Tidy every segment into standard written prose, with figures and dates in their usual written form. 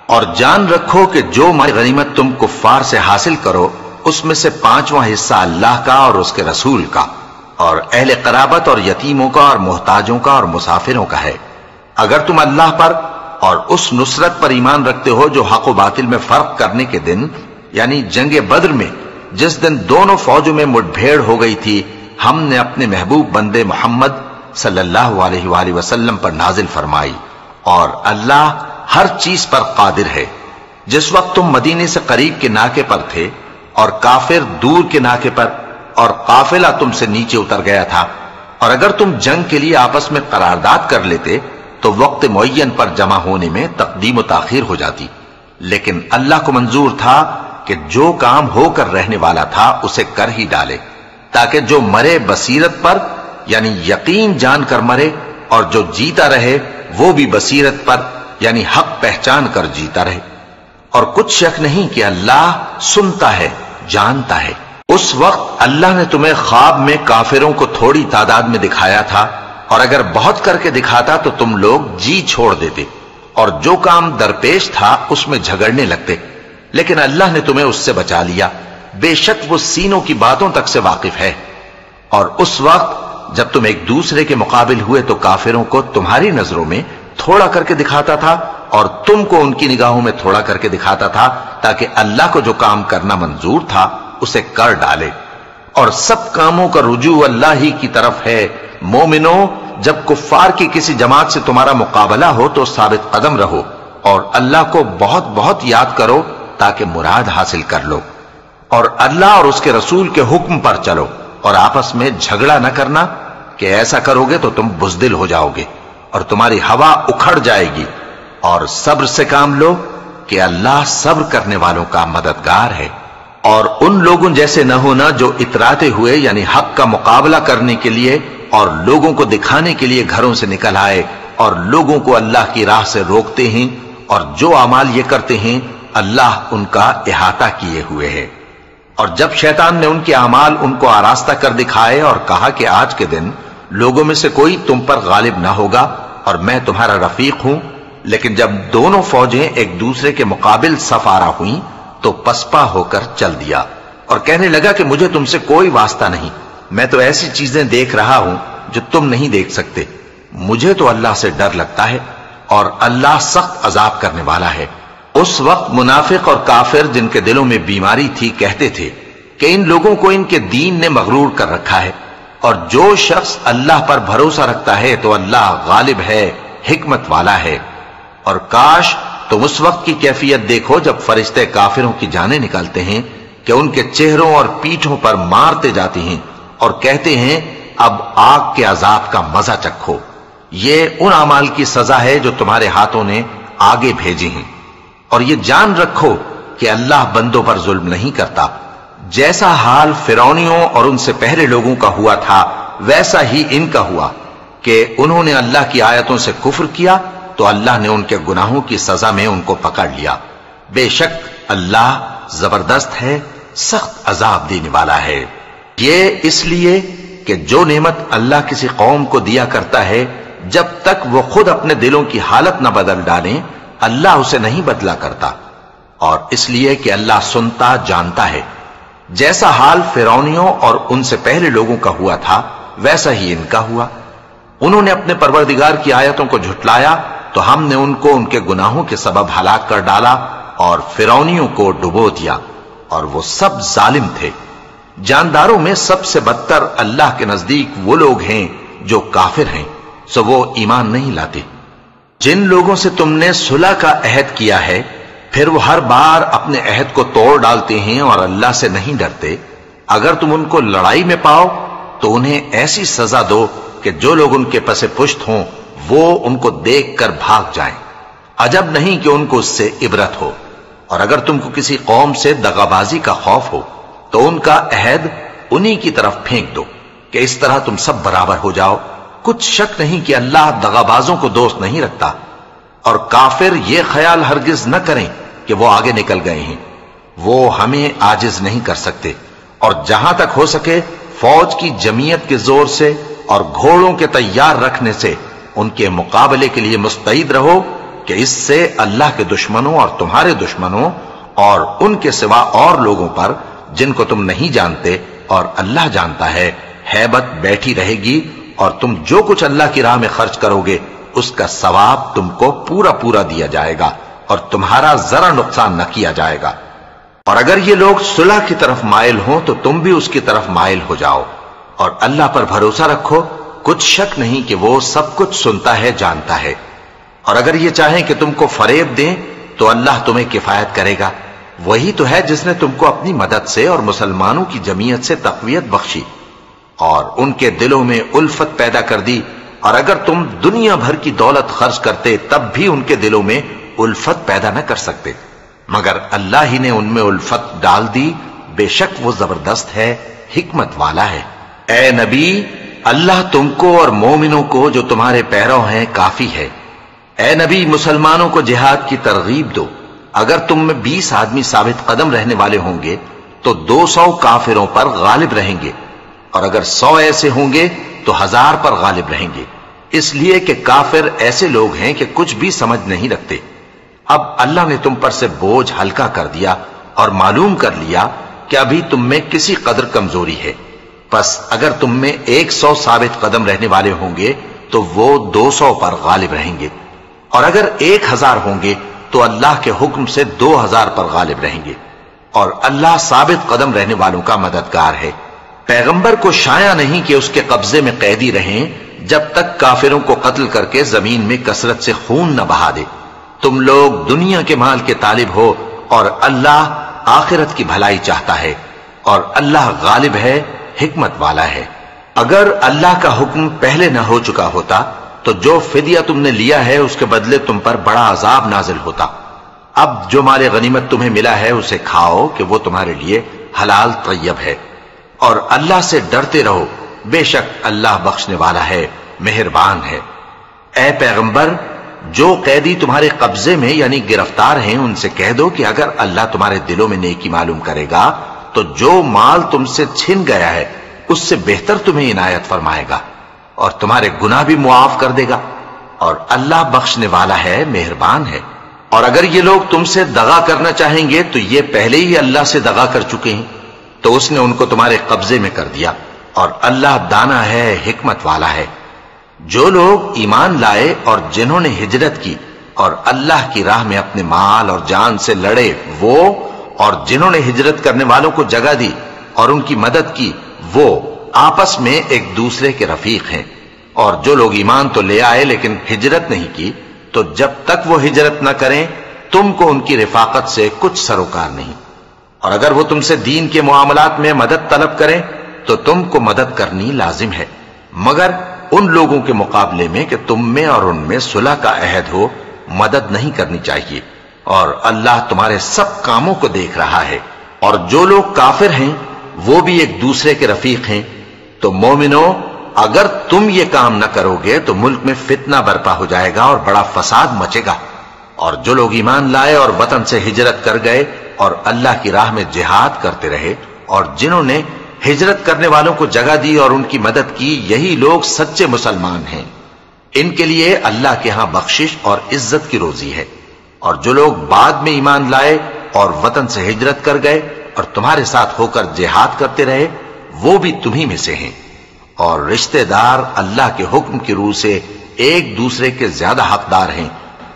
اور جان رکھو کہ جو مال غنیمت تم کفار سے حاصل کرو اس میں سے 5واں حصہ اللہ کا اور اس کے رسول کا اور اہل قرابت اور یتیموں کا اور محتاجوں کا اور مسافروں کا ہے، اگر تم اللہ پر اور اس نصرت پر ایمان رکھتے ہو جو حق و باطل میں فرق کرنے کے دن یعنی جنگ بدر میں جس دن دونوں فوجوں میں مٹ بھیڑ ہو گئی تھی ہم نے اپنے محبوب بندے محمد صلی اللہ علیہ وآلہ وسلم پر نازل فرمائی، اور اللہ ہر چیز پر قادر ہے۔ جس وقت تم مدینے سے قریب کے ناکے پر تھے اور کافر دور کے ناکے پر اور قافلہ تم سے نیچے اتر گیا تھا، اور اگر تم جنگ کے لیے آپس میں قرارداد کر لیتے تو وقت معین پر جمع ہونے میں تقدیم و تاخیر ہو جاتی، لیکن اللہ کو منظور تھا کہ جو کام ہو کر رہنے والا تھا اسے کر ہی ڈالے، تاکہ جو مرے بصیرت پر یعنی یقین جان کر مرے، اور جو جیتا رہے وہ بھی بصیرت پر یعنی حق پہچان کر جیتا رہے۔ اور کچھ شک نہیں کہ اللہ سنتا ہے، جانتا ہے۔ اس وقت اللہ نے تمہیں خواب میں کافروں کو تھوڑی تعداد میں دکھایا تھا، اور اگر بہت کر کے دکھاتا تو تم لوگ جی چھوڑ دیتے اور جو کام درپیش تھا اس میں جھگڑنے لگتے، لیکن اللہ نے تمہیں اس سے بچا لیا، بے شک وہ سینوں کی باتوں تک سے واقف ہے۔ اور اس وقت جب تم ایک دوسرے کے مقابل ہوئے تو کافروں کو تمہاری نظروں میں تھوڑا کر کے دکھاتا تھا اور تم کو ان کی نگاہوں میں تھوڑا کر کے دکھاتا تھا، تاکہ اللہ کو جو کام کرنا منظور تھا اسے کر ڈالے، اور سب کاموں کا رجوع اللہ ہی کی طرف ہے۔ مومنو، جب کفار کی کسی جماعت سے تمہارا مقابلہ ہو تو ثابت قدم رہو اور اللہ کو بہت بہت یاد کرو تاکہ مراد حاصل کر لو، اور اللہ اور اس کے رسول کے حکم پر چلو، اور آپس میں جھگڑا نہ کرنا کہ ایسا کرو گے تو تم بزدل ہو جاؤ گے اور تمہاری ہوا اکھڑ جائے گی، اور صبر سے کام لو کہ اللہ صبر کرنے والوں کا مددگار ہے۔ اور ان لوگوں جیسے نہ ہونا جو اتراتے ہوئے یعنی حق کا مقابلہ کرنے کے لیے اور لوگوں کو دکھانے کے لیے گھروں سے نکل آئے اور لوگوں کو اللہ کی راہ سے روکتے ہیں، اور جو اعمال یہ کرتے ہیں اللہ ان کا احاطہ کیے ہوئے ہے۔ اور جب شیطان نے ان کے اعمال ان کو آراستہ کر دکھائے اور کہا کہ آج کے دن لوگوں میں سے کوئی تم پر غالب نہ ہوگا اور میں تمہارا رفیق ہوں، لیکن جب دونوں فوجیں ایک دوسرے کے مقابل صف آرا ہوئیں تو پسپا ہو کر چل دیا اور کہنے لگا کہ مجھے تم سے کوئی واسطہ نہیں، میں تو ایسی چیزیں دیکھ رہا ہوں جو تم نہیں دیکھ سکتے، مجھے تو اللہ سے ڈر لگتا ہے اور اللہ سخت عذاب کرنے والا ہے۔ اس وقت منافق اور کافر جن کے دلوں میں بیماری تھی کہتے تھے کہ ان لوگوں کو ان کے دین نے مغرور کر رکھا ہے، اور جو شخص اللہ پر بھروسہ رکھتا ہے تو اللہ غالب ہے، حکمت والا ہے۔ اور کاش تم اس وقت کی کیفیت دیکھو جب فرشتے کافروں کی جانیں نکالتے ہیں کہ ان کے چہروں اور پیٹھوں پر مارتے جاتے ہیں اور کہتے ہیں اب آگ کے عذاب کا مزہ چکھو، یہ ان اعمال کی سزا ہے جو تمہارے ہاتھوں نے آگے بھیجی ہیں۔ اور یہ جان رکھو کہ اللہ بندوں پر ظلم نہیں کرتا، جیسا حال فرعونیوں اور ان سے پہلے لوگوں کا ہوا تھا ویسا ہی ان کا ہوا کہ انہوں نے اللہ کی آیتوں سے کفر کیا تو اللہ نے ان کے گناہوں کی سزا میں ان کو پکڑ لیا، بے شک اللہ زبردست ہے، سخت عذاب دینے والا ہے۔ یہ اس لیے کہ جو نعمت اللہ کسی قوم کو دیا کرتا ہے جب تک وہ خود اپنے دلوں کی حالت نہ بدل ڈالیں اللہ اسے نہیں بدلا کرتا، اور اس لیے کہ اللہ سنتا جانتا ہے۔ جیسا حال فرعونیوں اور ان سے پہلے لوگوں کا ہوا تھا ویسا ہی ان کا ہوا، انہوں نے اپنے پروردگار کی آیتوں کو جھٹلایا تو ہم نے ان کو ان کے گناہوں کے سبب ہلاک کر ڈالا اور فرعونیوں کو ڈبو دیا، اور وہ سب ظالم تھے۔ جانداروں میں سب سے بدتر اللہ کے نزدیک وہ لوگ ہیں جو کافر ہیں، سو وہ ایمان نہیں لاتے۔ جن لوگوں سے تم نے صلح کا عہد کیا ہے پھر وہ ہر بار اپنے عہد کو توڑ ڈالتے ہیں اور اللہ سے نہیں ڈرتے، اگر تم ان کو لڑائی میں پاؤ تو انہیں ایسی سزا دو کہ جو لوگ ان کے پس پشت ہوں وہ ان کو دیکھ کر بھاگ جائیں، عجب نہیں کہ ان کو اس سے عبرت ہو۔ اور اگر تم کو کسی قوم سے دغابازی کا خوف ہو تو ان کا عہد انہی کی طرف پھینک دو کہ اس طرح تم سب برابر ہو جاؤ، کچھ شک نہیں کہ اللہ دغابازوں کو دوست نہیں رکھتا۔ اور کافر یہ خیال ہرگز نہ کریں کہ وہ آگے نکل گئے ہیں، وہ ہمیں عاجز نہیں کر سکتے، اور جہاں تک ہو سکے فوج کی جمعیت کے زور سے اور گھوڑوں کے تیار رکھنے سے ان کے مقابلے کے لیے مستعد رہو کہ اس سے اللہ کے دشمنوں اور تمہارے دشمنوں اور ان کے سوا اور لوگوں پر جن کو تم نہیں جانتے اور اللہ جانتا ہے ہیبت بیٹھی رہے گی، اور تم جو کچھ اللہ کی راہ میں خرچ کرو گے اس کا ثواب تم کو پورا پورا دیا جائے گا اور تمہارا ذرا نقصان نہ کیا جائے گا۔ اور اگر یہ لوگ صلح کی طرف مائل ہوں تو تم بھی اس کی طرف مائل ہو جاؤ، اور اللہ پر بھروسہ رکھو، کچھ شک نہیں کہ وہ سب کچھ سنتا ہے، جانتا ہے۔ اور اگر یہ چاہیں کہ تم کو فریب دیں تو اللہ تمہیں کفایت کرے گا، وہی تو ہے جس نے تم کو اپنی مدد سے اور مسلمانوں کی جمعیت سے تقویت بخشی اور ان کے دلوں میں الفت پیدا کر دی، اور اگر تم دنیا بھر کی دولت خرچ کرتے تب بھی ان کے دلوں میں الفت پیدا نہ کر سکتے، مگر اللہ ہی نے ان میں الفت ڈال دی، بے شک وہ زبردست ہے، حکمت والا ہے۔ اے نبی، اللہ تم کو اور مومنوں کو جو تمہارے پیرو ہیں کافی ہے۔ اے نبی، مسلمانوں کو جہاد کی ترغیب دو۔ اگر تم میں 20 آدمی ثابت قدم رہنے والے ہوں گے تو 200 کافروں پر غالب رہیں گے، اور اگر 100 ایسے ہوں گے تو 1000 پر غالب رہیں گے، اس لیے کہ کافر ایسے لوگ ہیں کہ کچھ بھی سمجھ نہیں رکھتے۔ اب اللہ نے تم پر سے بوجھ ہلکا کر دیا اور معلوم کر لیا کہ ابھی تم میں کسی قدر کمزوری ہے، پس اگر تم میں 100 ثابت قدم رہنے والے ہوں گے تو وہ 200 پر غالب رہیں گے، اور اگر 1000 ہوں گے تو اللہ کے حکم سے 2000 پر غالب رہیں گے، اور اللہ ثابت قدم رہنے والوں کا مددگار ہے۔ پیغمبر کو شایع نہیں کہ اس کے قبضے میں قیدی رہیں جب تک کافروں کو قتل کر کے زمین میں کثرت سے خون نہ بہا دے۔ تم لوگ دنیا کے مال کے طالب ہو اور اللہ آخرت کی بھلائی چاہتا ہے، اور اللہ غالب ہے، حکمت والا ہے۔ اگر اللہ کا حکم پہلے نہ ہو چکا ہوتا تو جو فدیہ تم نے لیا ہے اس کے بدلے تم پر بڑا عذاب نازل ہوتا۔ اب جو مال غنیمت تمہیں ملا ہے اسے کھاؤ کہ وہ تمہارے لیے حلال طیب ہے، اور اللہ سے ڈرتے رہو، بے شک اللہ بخشنے والا ہے، مہربان ہے۔ اے پیغمبر، جو قیدی تمہارے قبضے میں یعنی گرفتار ہیں ان سے کہہ دو کہ اگر اللہ تمہارے دلوں میں نیکی معلوم کرے گا تو جو مال تم سے چھن گیا ہے اس سے بہتر تمہیں عنایت فرمائے گا اور تمہارے گناہ بھی معاف کر دے گا، اور اللہ بخشنے والا ہے، مہربان ہے۔ اور اگر یہ لوگ تم سے دغا کرنا چاہیں گے تو یہ پہلے ہی اللہ سے دغا کر چکے ہیں، تو اس نے ان کو تمہارے قبضے میں کر دیا، اور اللہ دانا ہے، حکمت والا ہے۔ جو لوگ ایمان لائے اور جنہوں نے ہجرت کی اور اللہ کی راہ میں اپنے مال اور جان سے لڑے، وہ اور جنہوں نے ہجرت کرنے والوں کو جگہ دی اور ان کی مدد کی، وہ آپس میں ایک دوسرے کے رفیق ہیں۔ اور جو لوگ ایمان تو لے آئے لیکن ہجرت نہیں کی، تو جب تک وہ ہجرت نہ کریں تم کو ان کی رفاقت سے کچھ سروکار نہیں، اور اگر وہ تم سے دین کے معاملات میں مدد طلب کریں تو تم کو مدد کرنی لازم ہے، مگر ان لوگوں کے مقابلے میں کہ تم میں اور ان میں صلح کا عہد ہو مدد نہیں کرنی چاہیے، اور اللہ تمہارے سب کاموں کو دیکھ رہا ہے۔ اور جو لوگ کافر ہیں وہ بھی ایک دوسرے کے رفیق ہیں۔ تو مومنو، اگر تم یہ کام نہ کرو گے تو ملک میں فتنہ برپا ہو جائے گا اور بڑا فساد مچے گا، اور جو لوگ ایمان لائے اور وطن سے ہجرت کر گئے اور اللہ کی راہ میں جہاد کرتے رہے، اور جنہوں نے ہجرت کرنے والوں کو جگہ دی اور ان کی مدد کی، یہی لوگ سچے مسلمان ہیں۔ ان کے لیے اللہ کے ہاں بخشش اور عزت کی روزی ہے۔ اور جو لوگ بعد میں ایمان لائے اور وطن سے ہجرت کر گئے اور تمہارے ساتھ ہو کر جہاد کرتے رہے، وہ بھی تمہی میں سے ہیں، اور رشتہ دار اللہ کے حکم کی روح سے ایک دوسرے کے زیادہ حقدار ہیں،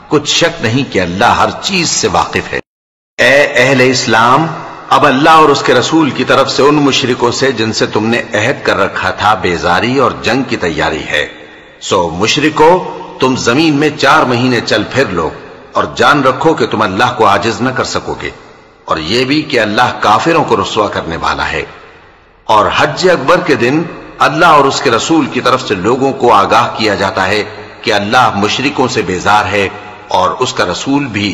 کچھ شک نہیں کہ اللہ ہر چیز سے واقف ہے۔ اے اہل اسلام، اب اللہ اور اس کے رسول کی طرف سے ان مشرکوں سے جن سے تم نے عہد کر رکھا تھا بیزاری اور جنگ کی تیاری ہے۔ سو مشرکو، تم زمین میں 4 مہینے چل پھر لو اور جان رکھو کہ تم اللہ کو عاجز نہ کر سکو گے، اور یہ بھی کہ اللہ کافروں کو رسوا کرنے والا ہے۔ اور حج اکبر کے دن اللہ اور اس کے رسول کی طرف سے لوگوں کو آگاہ کیا جاتا ہے کہ اللہ مشرکوں سے بیزار ہے اور اس کا رسول بھی۔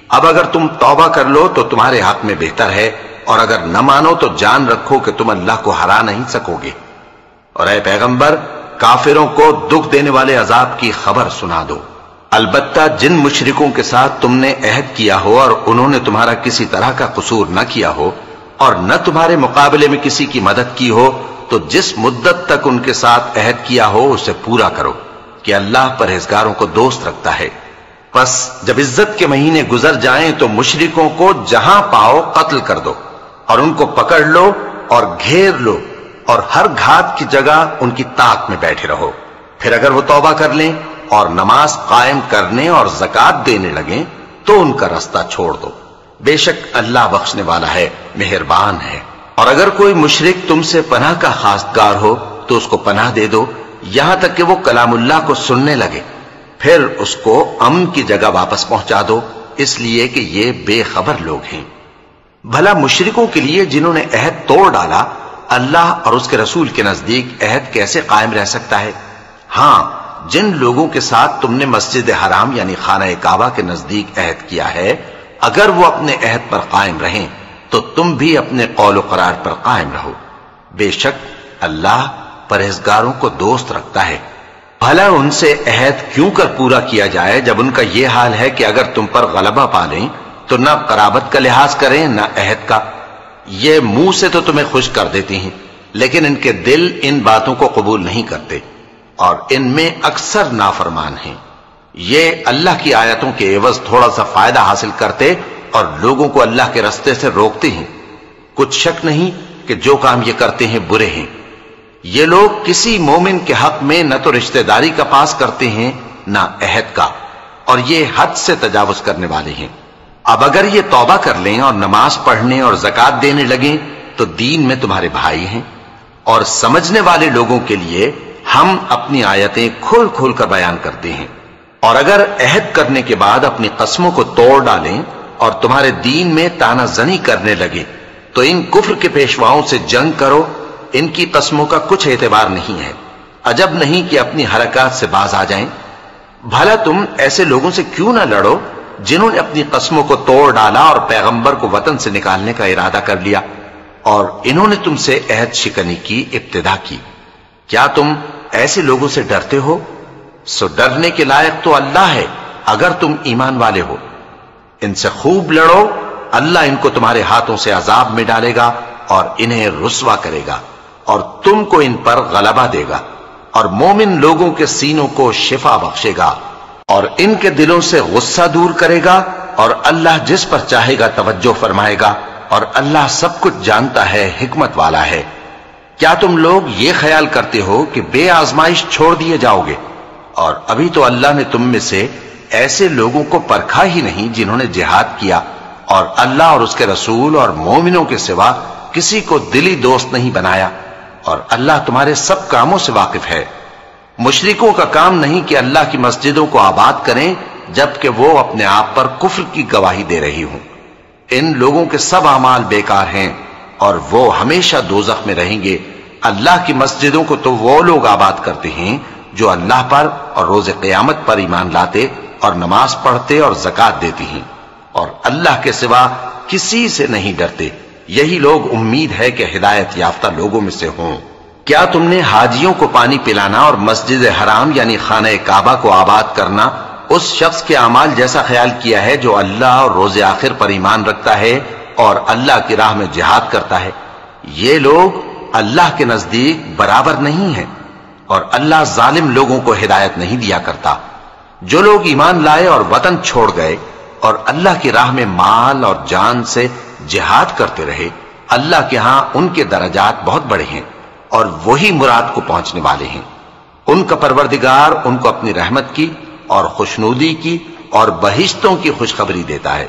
اب اگر تم توبہ کر لو تو تمہارے حق میں بہتر ہے، اور اگر نہ مانو تو جان رکھو کہ تم اللہ کو ہرا نہیں سکو گے۔ اور اے پیغمبر، کافروں کو دکھ دینے والے عذاب کی خبر سنا دو۔ البتہ جن مشرکوں کے ساتھ تم نے عہد کیا ہو اور انہوں نے تمہارا کسی طرح کا قصور نہ کیا ہو اور نہ تمہارے مقابلے میں کسی کی مدد کی ہو، تو جس مدت تک ان کے ساتھ عہد کیا ہو اسے پورا کرو، کہ اللہ پرہیزگاروں کو دوست رکھتا ہے۔ پس جب عزت کے مہینے گزر جائیں تو مشرکوں کو جہاں پاؤ قتل کر دو اور ان کو پکڑ لو اور گھیر لو اور ہر گھات کی جگہ ان کی طاق میں بیٹھے رہو. پھر اگر وہ توبہ کر لیں اور نماز قائم کرنے اور زکات دینے لگیں تو ان کا رستہ چھوڑ دو. بے شک اللہ بخشنے والا ہے، مہربان ہے. اور اگر کوئی مشرک تم سے پناہ کا خواستگار ہو تو اس کو پناہ دے دو یہاں تک کہ وہ کلام اللہ کو سننے لگے، پھر اس کو امن کی جگہ واپس پہنچا دو، اس لیے کہ یہ بے خبر لوگ ہیں. بھلا مشرکوں کے لیے جنہوں نے عہد توڑ ڈالا، اللہ اور اس کے رسول کے نزدیک عہد کیسے قائم رہ سکتا ہے؟ ہاں، جن لوگوں کے ساتھ تم نے مسجد حرام یعنی خانہ کعبہ کے نزدیک عہد کیا ہے، اگر وہ اپنے عہد پر قائم رہیں تو تم بھی اپنے قول و قرار پر قائم رہو. بے شک اللہ پرہیزگاروں کو دوست رکھتا ہے. بھلا ان سے عہد کیوں کر پورا کیا جائے جب ان کا یہ حال ہے کہ اگر تم پر غلبہ پا لیں تو نہ قرابت کا لحاظ کریں نہ عہد کا. یہ منہ سے تو تمہیں خوش کر دیتی ہیں لیکن ان کے دل ان باتوں کو قبول نہیں کرتے اور ان میں اکثر نافرمان ہیں. یہ اللہ کی آیتوں کے عوض تھوڑا سا فائدہ حاصل کرتے اور لوگوں کو اللہ کے رستے سے روکتے ہیں. کچھ شک نہیں کہ جو کام یہ کرتے ہیں برے ہیں. یہ لوگ کسی مومن کے حق میں نہ تو رشتہ داری کا پاس کرتے ہیں نہ عہد کا، اور یہ حد سے تجاوز کرنے والے ہیں. اب اگر یہ توبہ کر لیں اور نماز پڑھنے اور زکات دینے لگیں تو دین میں تمہارے بھائی ہیں. اور سمجھنے والے لوگوں کے لیے ہم اپنی آیتیں کھول کھول کر بیان کرتے ہیں. اور اگر عہد کرنے کے بعد اپنی قسموں کو توڑ ڈالیں اور تمہارے دین میں تانا زنی کرنے لگے تو ان کفر کے پیشواؤں سے جنگ کرو. ان کی قسموں کا کچھ اعتبار نہیں ہے. عجب نہیں کہ اپنی حرکات سے باز آ جائیں. بھلا تم ایسے لوگوں سے کیوں نہ لڑو جنہوں نے اپنی قسموں کو توڑ ڈالا اور پیغمبر کو وطن سے نکالنے کا ارادہ کر لیا اور انہوں نے تم سے عہد شکنی کی ابتدا کی. کیا تم ایسے لوگوں سے ڈرتے ہو؟ سو ڈرنے کے لائق تو اللہ ہے اگر تم ایمان والے ہو. ان سے خوب لڑو، اللہ ان کو تمہارے ہاتھوں سے عذاب میں ڈالے گا اور انہیں رسوا کرے گا اور تم کو ان پر غلبہ دے گا اور مومن لوگوں کے سینوں کو شفا بخشے گا اور ان کے دلوں سے غصہ دور کرے گا اور اللہ جس پر چاہے گا توجہ فرمائے گا اور اللہ سب کچھ جانتا ہے، حکمت والا ہے. کیا تم لوگ یہ خیال کرتے ہو کہ بے آزمائش چھوڑ دیے جاؤ گے؟ اور ابھی تو اللہ نے تم میں سے ایسے لوگوں کو پرکھا ہی نہیں جنہوں نے جہاد کیا اور اللہ اور اس کے رسول اور مومنوں کے سوا کسی کو دلی دوست نہیں بنایا، اور اللہ تمہارے سب کاموں سے واقف ہے. مشرکوں کا کام نہیں کہ اللہ کی مسجدوں کو آباد کریں جبکہ وہ اپنے آپ پر کفر کی گواہی دے رہی ہوں. ان لوگوں کے سب اعمال بیکار ہیں اور وہ ہمیشہ دوزخ میں رہیں گے. اللہ کی مسجدوں کو تو وہ لوگ آباد کرتے ہیں جو اللہ پر اور روز قیامت پر ایمان لاتے اور نماز پڑھتے اور زکات دیتی ہیں اور اللہ کے سوا کسی سے نہیں ڈرتے. یہی لوگ امید ہے کہ ہدایت یافتہ لوگوں میں سے ہوں. کیا تم نے حاجیوں کو پانی پلانا اور مسجد حرام یعنی خانہ کعبہ کو آباد کرنا اس شخص کے اعمال جیسا خیال کیا ہے جو اللہ اور روز آخر پر ایمان رکھتا ہے اور اللہ کی راہ میں جہاد کرتا ہے؟ یہ لوگ اللہ کے نزدیک برابر نہیں ہیں اور اللہ ظالم لوگوں کو ہدایت نہیں دیا کرتا. جو لوگ ایمان لائے اور وطن چھوڑ گئے اور اللہ کی راہ میں مال اور جان سے جہاد کرتے رہے، اللہ کے ہاں ان کے درجات بہت بڑے ہیں اور وہی مراد کو پہنچنے والے ہیں. ان کا پروردگار ان کو اپنی رحمت کی اور خوشنودی کی اور بہشتوں کی خوشخبری دیتا ہے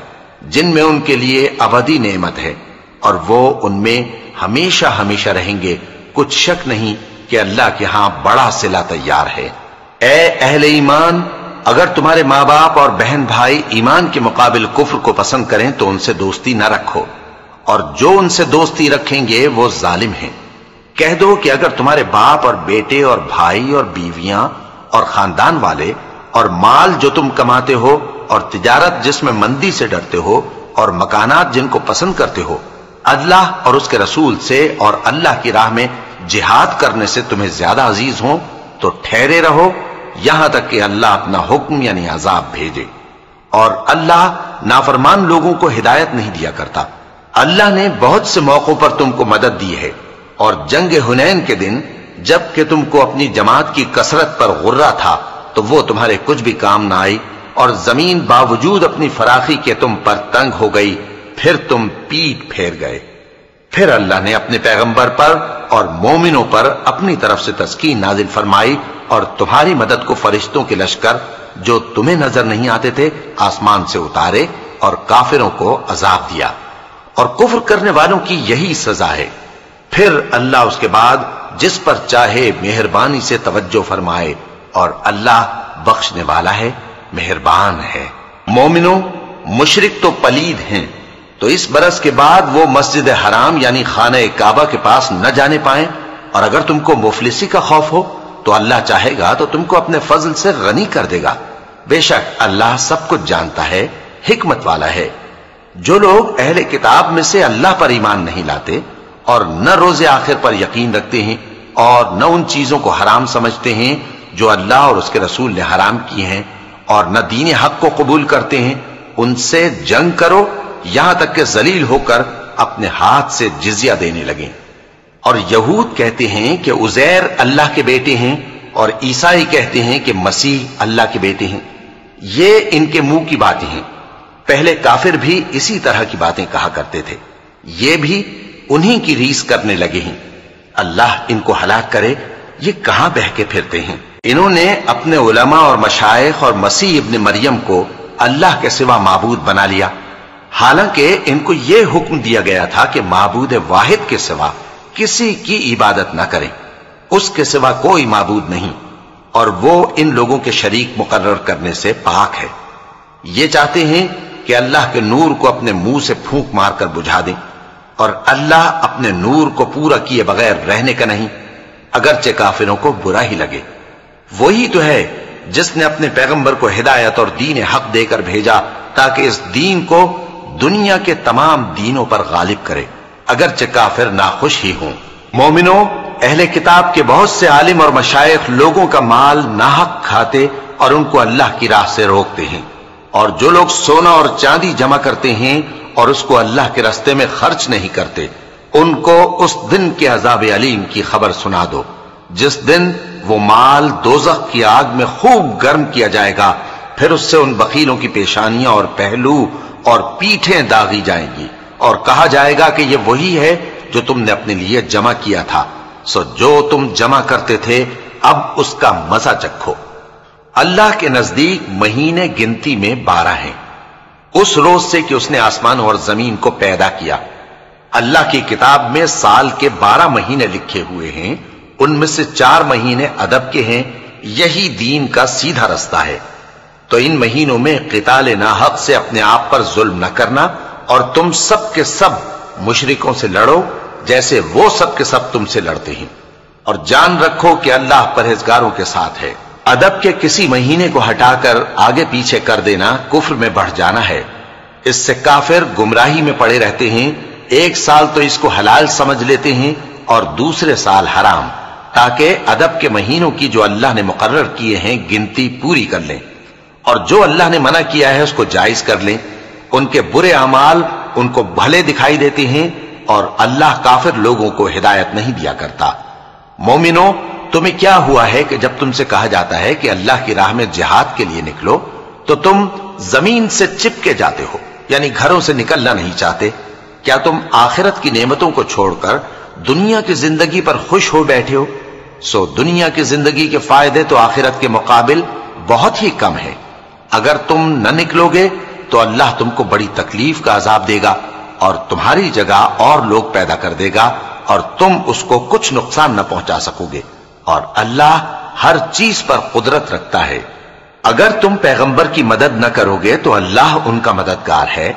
جن میں ان کے لیے ابدی نعمت ہے اور وہ ان میں ہمیشہ ہمیشہ رہیں گے. کچھ شک نہیں کہ اللہ کے ہاں بڑا صلہ تیار ہے. اے اہل ایمان، اگر تمہارے ماں باپ اور بہن بھائی ایمان کے مقابل کفر کو پسند کریں تو ان سے دوستی نہ رکھو، اور جو ان سے دوستی رکھیں گے وہ ظالم ہیں. کہہ دو کہ اگر تمہارے باپ اور بیٹے اور بھائی اور بیویاں اور خاندان والے اور مال جو تم کماتے ہو اور تجارت جس میں مندی سے ڈرتے ہو اور مکانات جن کو پسند کرتے ہو اللہ اور اس کے رسول سے اور اللہ کی راہ میں جہاد کرنے سے تمہیں زیادہ عزیز ہوں تو ٹھہرے رہو یہاں تک کہ اللہ اپنا حکم یعنی عذاب بھیجے. اور اللہ نافرمان لوگوں کو ہدایت نہیں دیا کرتا. اللہ نے بہت سے موقعوں پر تم کو مدد دی ہے، اور جنگ حنین کے دن جب کہ تم کو اپنی جماعت کی کثرت پر غرہ تھا تو وہ تمہارے کچھ بھی کام نہ آئی اور زمین باوجود اپنی فراخی کے تم پر تنگ ہو گئی، پھر تم پیٹ پھیر گئے۔ پھر اللہ نے اپنے پیغمبر پر اور مومنوں پر اپنی طرف سے تسکین نازل فرمائی اور تمہاری مدد کو فرشتوں کے لشکر جو تمہیں نظر نہیں آتے تھے آسمان سے اتارے اور کافروں کو عذاب دیا، اور کفر کرنے والوں کی یہی سزا ہے۔ پھر اللہ اس کے بعد جس پر چاہے مہربانی سے توجہ فرمائے، اور اللہ بخشنے والا ہے، مہربان ہے۔ مومنوں، مشرک تو پلید ہیں، تو اس برس کے بعد وہ مسجد حرام یعنی خانہ کعبہ کے پاس نہ جانے پائیں، اور اگر تم کو مفلسی کا خوف ہو تو اللہ چاہے گا تو تم کو اپنے فضل سے غنی کر دے گا۔ بے شک اللہ سب کچھ جانتا ہے، حکمت والا ہے۔ جو لوگ اہل کتاب میں سے اللہ پر ایمان نہیں لاتے اور نہ روز آخر پر یقین رکھتے ہیں اور نہ ان چیزوں کو حرام سمجھتے ہیں جو اللہ اور اس کے رسول نے حرام کی ہیں، اور نہ دین حق کو قبول کرتے ہیں، ان سے جنگ کرو یہاں تک کہ ذلیل ہو کر اپنے ہاتھ سے جزیہ دینے لگیں۔ اور یہود کہتے ہیں کہ عزیر اللہ کے بیٹے ہیں، اور عیسائی کہتے ہیں کہ مسیح اللہ کے بیٹے ہیں۔ یہ ان کے منہ کی باتیں ہیں، پہلے کافر بھی اسی طرح کی باتیں کہا کرتے تھے، یہ بھی انہی کی ریس کرنے لگے ہیں۔ اللہ ان کو ہلاک کرے، یہ کہاں بہہ کے پھرتے ہیں۔ انہوں نے اپنے علماء اور مشائخ اور مسیح ابن مریم کو اللہ کے سوا معبود بنا لیا، حالانکہ ان کو یہ حکم دیا گیا تھا کہ معبود واحد کے سوا کسی کی عبادت نہ کریں، اس کے سوا کوئی معبود نہیں، اور وہ ان لوگوں کے شریک مقرر کرنے سے پاک ہے۔ یہ چاہتے ہیں کہ اللہ کے نور کو اپنے منہ سے پھونک مار کر بجھا دیں، اور اللہ اپنے نور کو پورا کیے بغیر رہنے کا نہیں، اگرچہ کافروں کو برا ہی لگے۔ وہی تو ہے جس نے اپنے پیغمبر کو ہدایت اور دین حق دے کر بھیجا تاکہ اس دین کو دنیا کے تمام دینوں پر غالب کرے، اگرچہ کافر ناخوش ہی ہوں۔ مومنوں، اہل کتاب کے بہت سے عالم اور مشائخ لوگوں کا مال ناحق کھاتے اور ان کو اللہ کی راہ سے روکتے ہیں، اور جو لوگ سونا اور چاندی جمع کرتے ہیں اور اس کو اللہ کے راستے میں خرچ نہیں کرتے، ان کو اس دن کے عذاب علیم کی خبر سنا دو، جس دن وہ مال دوزخ کی آگ میں خوب گرم کیا جائے گا، پھر اس سے ان بخیلوں کی پیشانیاں اور پہلو اور پیٹھیں داغی جائیں گی، اور کہا جائے گا کہ یہ وہی ہے جو تم نے اپنے لیے جمع کیا تھا، سو جو تم جمع کرتے تھے اب اس کا مزہ چکھو۔ اللہ کے نزدیک مہینے گنتی میں 12 ہیں، اس روز سے کہ اس نے آسمان اور زمین کو پیدا کیا۔ اللہ کی کتاب میں سال کے 12 مہینے لکھے ہوئے ہیں، ان میں سے 4 مہینے ادب کے ہیں، یہی دین کا سیدھا رستہ ہے۔ تو ان مہینوں میں قتال ناحق سے اپنے آپ پر ظلم نہ کرنا، اور تم سب کے سب مشرکوں سے لڑو جیسے وہ سب کے سب تم سے لڑتے ہیں، اور جان رکھو کہ اللہ پرہیزگاروں کے ساتھ ہے۔ ادب کے کسی مہینے کو ہٹا کر آگے پیچھے کر دینا کفر میں بڑھ جانا ہے، اس سے کافر گمراہی میں پڑے رہتے ہیں۔ ایک سال تو اس کو حلال سمجھ لیتے ہیں اور دوسرے سال حرام، تاکہ ادب کے مہینوں کی جو اللہ نے مقرر کیے ہیں گنتی پوری کر لیں، اور جو اللہ نے منع کیا ہے اس کو جائز کر لیں۔ ان کے برے اعمال ان کو بھلے دکھائی دیتے ہیں، اور اللہ کافر لوگوں کو ہدایت نہیں دیا کرتا۔ مومنوں، تمہیں کیا ہوا ہے کہ جب تم سے کہا جاتا ہے کہ اللہ کی راہ میں جہاد کے لیے نکلو تو تم زمین سے چپکے جاتے ہو، یعنی گھروں سے نکلنا نہیں چاہتے؟ کیا تم آخرت کی نعمتوں کو چھوڑ کر دنیا کی زندگی پر خوش ہو بیٹھے ہو؟ سو دنیا کی زندگی کے فائدے تو آخرت کے مقابل بہت ہی کم ہے۔ اگر تم نہ نکلو گے تو اللہ تم کو بڑی تکلیف کا عذاب دے گا، اور تمہاری جگہ اور لوگ پیدا کر دے گا، اور تم اس کو کچھ نقصان نہ پہنچا سکو گے، اور اللہ ہر چیز پر قدرت رکھتا ہے۔ اگر تم پیغمبر کی مدد نہ کرو گے تو اللہ ان کا مددگار ہے۔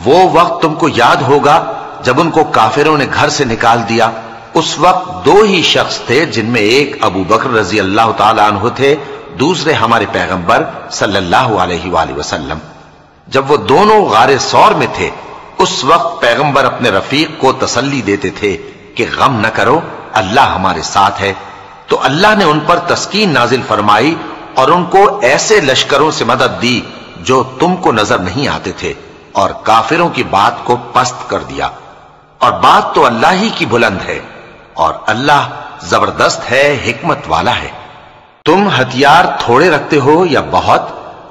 وہ وقت تم کو یاد ہوگا جب ان کو کافروں نے گھر سے نکال دیا، اس وقت 2 ہی شخص تھے، جن میں ایک ابو بکر رضی اللہ تعالی عنہ تھے، دوسرے ہمارے پیغمبر صلی اللہ علیہ وآلہ وسلم۔ جب وہ دونوں غار ثور میں تھے، اس وقت پیغمبر اپنے رفیق کو تسلی دیتے تھے کہ غم نہ کرو، اللہ ہمارے ساتھ ہے۔ تو اللہ نے ان پر تسکین نازل فرمائی اور ان کو ایسے لشکروں سے مدد دی جو تم کو نظر نہیں آتے تھے، اور کافروں کی بات کو پست کر دیا۔ اور بات تو اللہ ہی کی بلند ہے، اور اللہ زبردست ہے، حکمت والا ہے۔ تم ہتھیار تھوڑے رکھتے ہو یا بہت،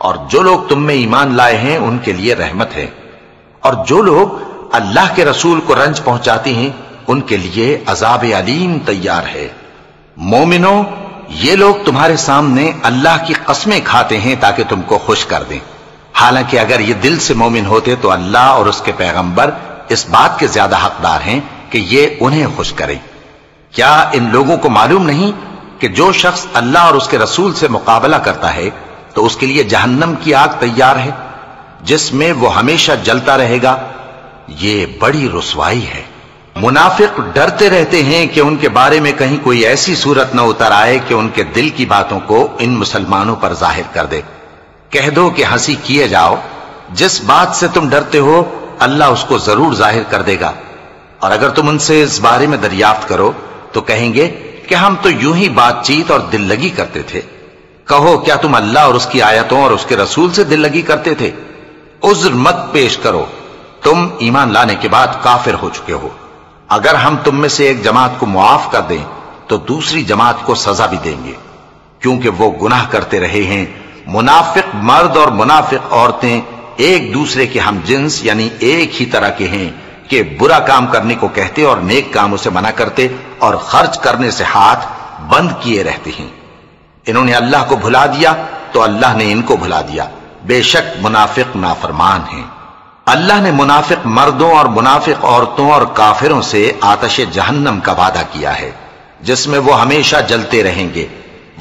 اور جو لوگ تم میں ایمان لائے ہیں ان کے لیے رحمت ہے، اور جو لوگ اللہ کے رسول کو رنج پہنچاتے ہیں ان کے لیے عذاب علیم تیار ہے۔ مومنوں، یہ لوگ تمہارے سامنے اللہ کی قسمیں کھاتے ہیں تاکہ تم کو خوش کر دیں، حالانکہ اگر یہ دل سے مومن ہوتے تو اللہ اور اس کے پیغمبر اس بات کے زیادہ حقدار ہیں کہ یہ انہیں خوش کریں۔ کیا ان لوگوں کو معلوم نہیں کہ جو شخص اللہ اور اس کے رسول سے مقابلہ کرتا ہے تو اس کے لیے جہنم کی آگ تیار ہے جس میں وہ ہمیشہ جلتا رہے گا؟ یہ بڑی رسوائی ہے۔ منافق ڈرتے رہتے ہیں کہ ان کے بارے میں کہیں کوئی ایسی صورت نہ اتر آئے کہ ان کے دل کی باتوں کو ان مسلمانوں پر ظاہر کر دے۔ کہہ دو کہ ہنسی کیے جاؤ، جس بات سے تم ڈرتے ہو اللہ اس کو ضرور ظاہر کر دے گا، اور اگر تم ان سے اس بارے میں دریافت کرو تو کہیں گے کہ ہم تو یوں ہی بات چیت اور دل لگی کرتے تھے۔ کہو کیا تم اللہ اور اس کی آیتوں اور اس کے رسول سے دل لگی کرتے تھے؟ عذر مت پیش کرو، تم ایمان لانے کے بعد کافر ہو چکے ہو۔ اگر ہم تم میں سے ایک جماعت کو معاف کر دیں تو دوسری جماعت کو سزا بھی دیں گے، کیونکہ وہ گناہ کرتے رہے ہیں۔ منافق مرد اور منافق عورتیں ایک دوسرے کے ہم جنس یعنی ایک ہی طرح کے ہیں کہ برا کام کرنے کو کہتے اور نیک کاموں سے منع کرتے اور خرچ کرنے سے ہاتھ بند کیے رہتے ہیں۔ انہوں نے اللہ کو بھلا دیا تو اللہ نے ان کو بھلا دیا، بے شک منافق نافرمان ہیں۔ اللہ نے منافق مردوں اور منافق عورتوں اور کافروں سے آتش جہنم کا وعدہ کیا ہے جس میں وہ ہمیشہ جلتے رہیں گے،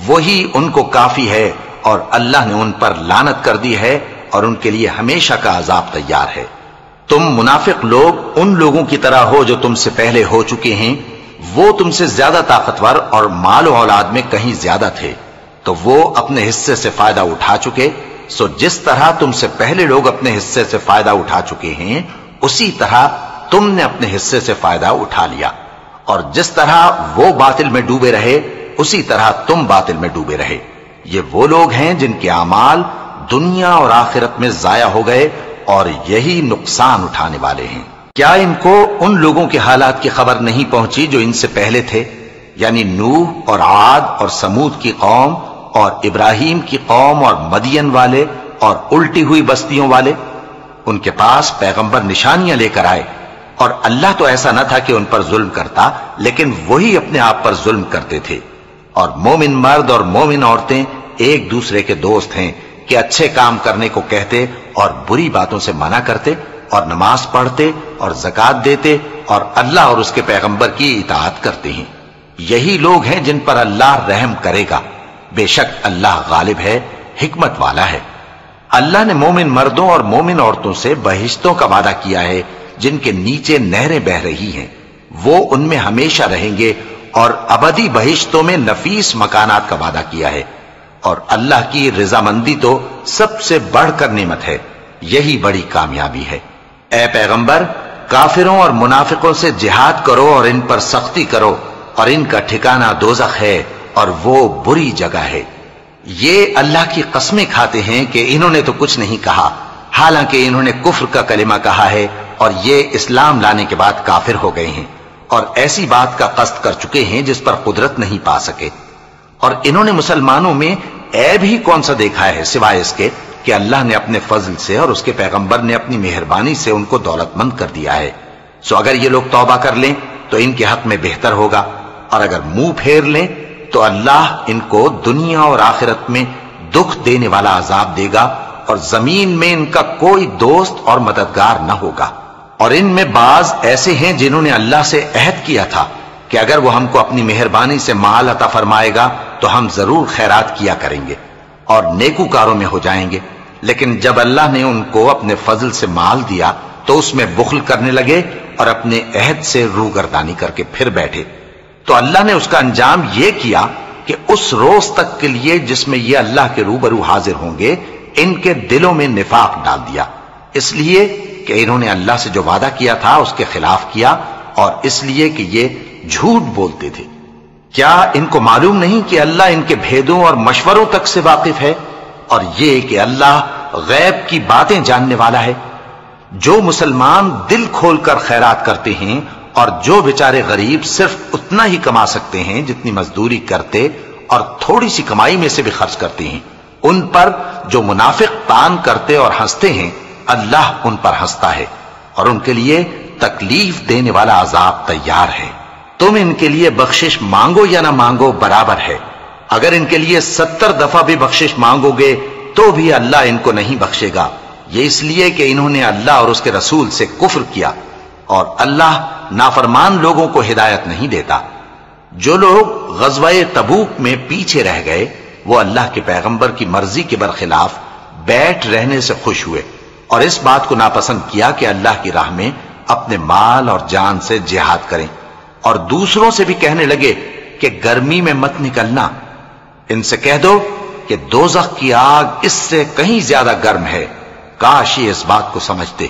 وہی ان کو کافی ہے، اور اللہ نے ان پر لعنت کر دی ہے اور ان کے لیے ہمیشہ کا عذاب تیار ہے۔ تم منافق لوگ ان لوگوں کی طرح ہو جو تم سے پہلے ہو چکے ہیں، وہ تم سے زیادہ طاقتور اور مال و اولاد میں کہیں زیادہ تھے تو وہ اپنے حصے سے فائدہ اٹھا چکے، سو جس طرح تم سے پہلے لوگ اپنے حصے سے فائدہ اٹھا چکے ہیں اسی طرح تم نے اپنے حصے سے فائدہ اٹھا لیا، اور جس طرح وہ باطل میں ڈوبے رہے اسی طرح تم باطل میں ڈوبے رہے۔ یہ وہ لوگ ہیں جن کے اعمال دنیا اور آخرت میں ضائع ہو گئے اور یہی نقصان اٹھانے والے ہیں۔ کیا ان کو ان لوگوں کے حالات کی خبر نہیں پہنچی جو ان سے پہلے تھے، یعنی نوح اور عاد اور سمود کی قوم اور ابراہیم کی قوم اور مدین والے اور الٹی ہوئی بستیوں والے؟ ان کے پاس پیغمبر نشانیاں لے کر آئے، اور اللہ تو ایسا نہ تھا کہ ان پر ظلم کرتا، لیکن وہی اپنے آپ پر ظلم کرتے تھے۔ اور مومن مرد اور مومن عورتیں ایک دوسرے کے دوست ہیں کہ اچھے کام کرنے کو کہتے اور بری باتوں سے منع کرتے اور نماز پڑھتے اور زکوٰۃ دیتے اور اللہ اور اس کے پیغمبر کی اطاعت کرتے ہیں۔ یہی لوگ ہیں جن پر اللہ رحم کرے گا، بے شک اللہ غالب ہے، حکمت والا ہے۔ اللہ نے مومن مردوں اور مومن عورتوں سے بہشتوں کا وعدہ کیا ہے جن کے نیچے نہریں بہ رہی ہیں، وہ ان میں ہمیشہ رہیں گے، اور ابدی بہشتوں میں نفیس مکانات کا وعدہ کیا ہے، اور اللہ کی رضامندی تو سب سے بڑھ کر نعمت ہے، یہی بڑی کامیابی ہے۔ اے پیغمبر، کافروں اور منافقوں سے جہاد کرو اور ان پر سختی کرو، اور ان کا ٹھکانہ دوزخ ہے اور وہ بری جگہ ہے۔ یہ اللہ کی قسمیں کھاتے ہیں کہ انہوں نے تو کچھ نہیں کہا، حالانکہ انہوں نے کفر کا کلمہ کہا ہے اور یہ اسلام لانے کے بعد کافر ہو گئے ہیں، اور ایسی بات کا قصد کر چکے ہیں جس پر قدرت نہیں پا سکے۔ اور انہوں نے مسلمانوں میں عیب ہی کون سا دیکھا ہے سوائے اس کے کہ اللہ نے اپنے فضل سے اور اس کے پیغمبر نے اپنی مہربانی سے ان کو دولت مند کر دیا ہے۔ سو اگر یہ لوگ توبہ کر لیں تو ان کے حق میں بہتر ہوگا، اور اگر منہ پھیر لیں تو اللہ ان کو دنیا اور آخرت میں دکھ دینے والا عذاب دے گا، اور زمین میں ان کا کوئی دوست اور مددگار نہ ہوگا۔ اور ان میں بعض ایسے ہیں جنہوں نے اللہ سے عہد کیا تھا کہ اگر وہ ہم کو اپنی مہربانی سے مال عطا فرمائے گا تو ہم ضرور خیرات کیا کریں گے اور نیکوکاروں میں ہو جائیں گے، لیکن جب اللہ نے ان کو اپنے فضل سے مال دیا تو اس میں بخل کرنے لگے اور اپنے عہد سے روگردانی کر کے پھر بیٹھے۔ تو اللہ نے اس کا انجام یہ کیا کہ اس روز تک کے لیے جس میں یہ اللہ کے روبرو حاضر ہوں گے ان کے دلوں میں نفاق ڈال دیا، اس لیے کہ انہوں نے اللہ سے جو وعدہ کیا تھا اس کے خلاف کیا، اور اس لیے کہ یہ جھوٹ بولتے تھے۔ کیا ان کو معلوم نہیں کہ اللہ ان کے بھیدوں اور مشوروں تک سے واقف ہے، اور یہ کہ اللہ غیب کی باتیں جاننے والا ہے؟ جو مسلمان دل کھول کر خیرات کرتے ہیں اور جو بیچارے غریب صرف اتنا ہی کما سکتے ہیں جتنی مزدوری کرتے اور تھوڑی سی کمائی میں سے بھی خرچ کرتے ہیں، ان پر جو منافق تان کرتے اور ہنستے ہیں اللہ ان پر ہنستا ہے اور ان کے لیے تکلیف دینے والا عذاب تیار ہے۔ تم ان کے لیے بخشش مانگو یا نہ مانگو برابر ہے، اگر ان کے لیے 70 دفعہ بھی بخشش مانگو گے تو بھی اللہ ان کو نہیں بخشے گا، یہ اس لیے کہ انہوں نے اللہ اور اس کے رسول سے کفر کیا، اور اللہ نافرمان لوگوں کو ہدایت نہیں دیتا۔ جو لوگ غزوہ تبوک میں پیچھے رہ گئے وہ اللہ کے پیغمبر کی مرضی کے برخلاف بیٹھ رہنے سے خوش ہوئے اور اس بات کو ناپسند کیا کہ اللہ کی راہ میں اپنے مال اور جان سے جہاد کریں، اور دوسروں سے بھی کہنے لگے کہ گرمی میں مت نکلنا، ان سے کہہ دو کہ دوزخ کی آگ اس سے کہیں زیادہ گرم ہے، کاش یہ اس بات کو سمجھتے۔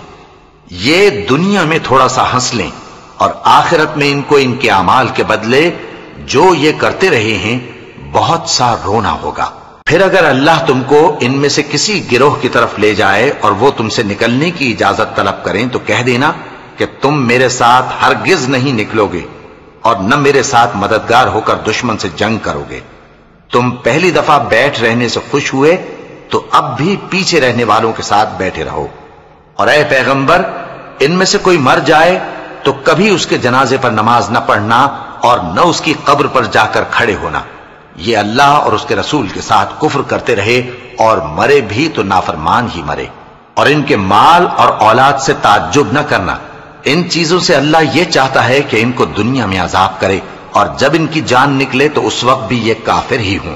یہ دنیا میں تھوڑا سا ہنس لیں اور آخرت میں ان کو ان کے اعمال کے بدلے جو یہ کرتے رہے ہیں بہت سا رونا ہوگا۔ پھر اگر اللہ تم کو ان میں سے کسی گروہ کی طرف لے جائے اور وہ تم سے نکلنے کی اجازت طلب کریں تو کہہ دینا کہ تم میرے ساتھ ہرگز نہیں نکلو گے اور نہ میرے ساتھ مددگار ہو کر دشمن سے جنگ کرو گے۔ تم پہلی دفعہ بیٹھ رہنے سے خوش ہوئے تو اب بھی پیچھے رہنے والوں کے ساتھ بیٹھے رہو، اور اے پیغمبر ان میں سے کوئی مر جائے تو کبھی اس کے جنازے پر نماز نہ پڑھنا اور نہ اس کی قبر پر جا کر کھڑے ہونا، یہ اللہ اور اس کے رسول کے ساتھ کفر کرتے رہے اور مرے بھی تو نافرمان ہی مرے۔ اور ان کے مال اور اولاد سے تعجب نہ کرنا، ان چیزوں سے اللہ یہ چاہتا ہے کہ ان کو دنیا میں عذاب کرے اور جب ان کی جان نکلے تو اس وقت بھی یہ کافر ہی ہوں۔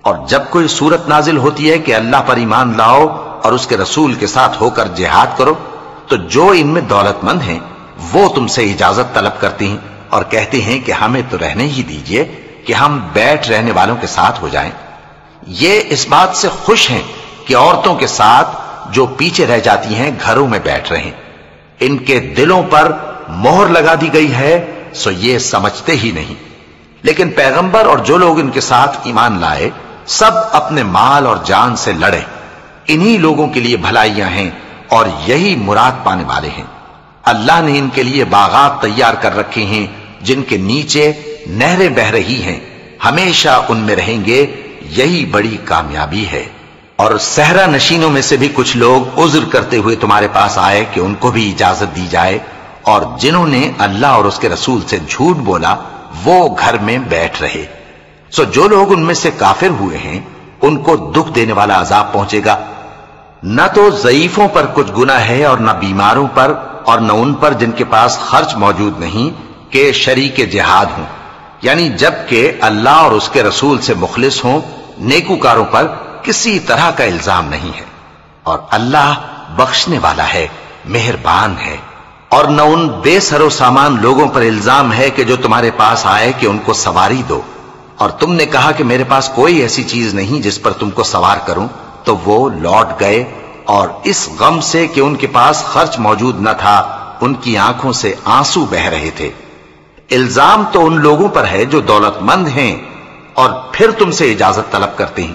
اور جب کوئی صورت نازل ہوتی ہے کہ اللہ پر ایمان لاؤ اور اس کے رسول کے ساتھ ہو کر جہاد کرو تو جو ان میں دولت مند ہیں وہ تم سے اجازت طلب کرتی ہیں اور کہتے ہیں کہ ہمیں تو رہنے ہی دیجئے کہ ہم بیٹھ رہنے والوں کے ساتھ ہو جائیں۔ یہ اس بات سے خوش ہیں کہ عورتوں کے ساتھ جو پیچھے رہ جاتی ہیں گھروں میں بیٹھ رہے ہیں، ان کے دلوں پر مہر لگا دی گئی ہے سو یہ سمجھتے ہی نہیں۔ لیکن پیغمبر اور جو لوگ ان کے ساتھ ایمان لائے سب اپنے مال اور جان سے لڑے، انہی لوگوں کے لیے بھلائیاں ہیں اور یہی مراد پانے والے ہیں۔ اللہ نے ان کے لیے باغات تیار کر رکھے ہیں جن کے نیچے نہریں بہ رہی ہیں، ہمیشہ ان میں رہیں گے، یہی بڑی کامیابی ہے۔ اور صحرا نشینوں میں سے بھی کچھ لوگ عذر کرتے ہوئے تمہارے پاس آئے کہ ان کو بھی اجازت دی جائے، اور جنہوں نے اللہ اور اس کے رسول سے جھوٹ بولا وہ گھر میں بیٹھ رہے۔ سو جو لوگ ان میں سے کافر ہوئے ہیں ان کو دکھ دینے والا عذاب پہنچے گا، نہ تو ضعیفوں پر کچھ گناہ ہے اور نہ بیماروں پر اور نہ ان پر جن کے پاس خرچ موجود نہیں کہ شریک جہاد ہوں، یعنی جب کہ اللہ اور اس کے رسول سے مخلص ہوں، نیکوکاروں پر کسی طرح کا الزام نہیں ہے، اور اللہ بخشنے والا ہے، مہربان ہے۔ اور نہ ان بے سر و سامان لوگوں پر الزام ہے کہ جو تمہارے پاس آئے کہ ان کو سواری دو، اور تم نے کہا کہ میرے پاس کوئی ایسی چیز نہیں جس پر تم کو سوار کروں، تو وہ لوٹ گئے اور اس غم سے کہ ان کے پاس خرچ موجود نہ تھا ان کی آنکھوں سے آنسو بہ رہے تھے۔ الزام تو ان لوگوں پر ہے جو دولت مند ہیں اور پھر تم سے اجازت طلب کرتے ہیں،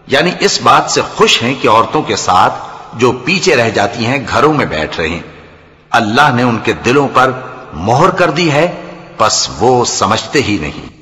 یعنی اس بات سے خوش ہیں کہ عورتوں کے ساتھ جو پیچھے رہ جاتی ہیں گھروں میں بیٹھ رہے ہیں۔ اللہ نے ان کے دلوں پر مہر کر دی ہے، پس وہ سمجھتے ہی نہیں۔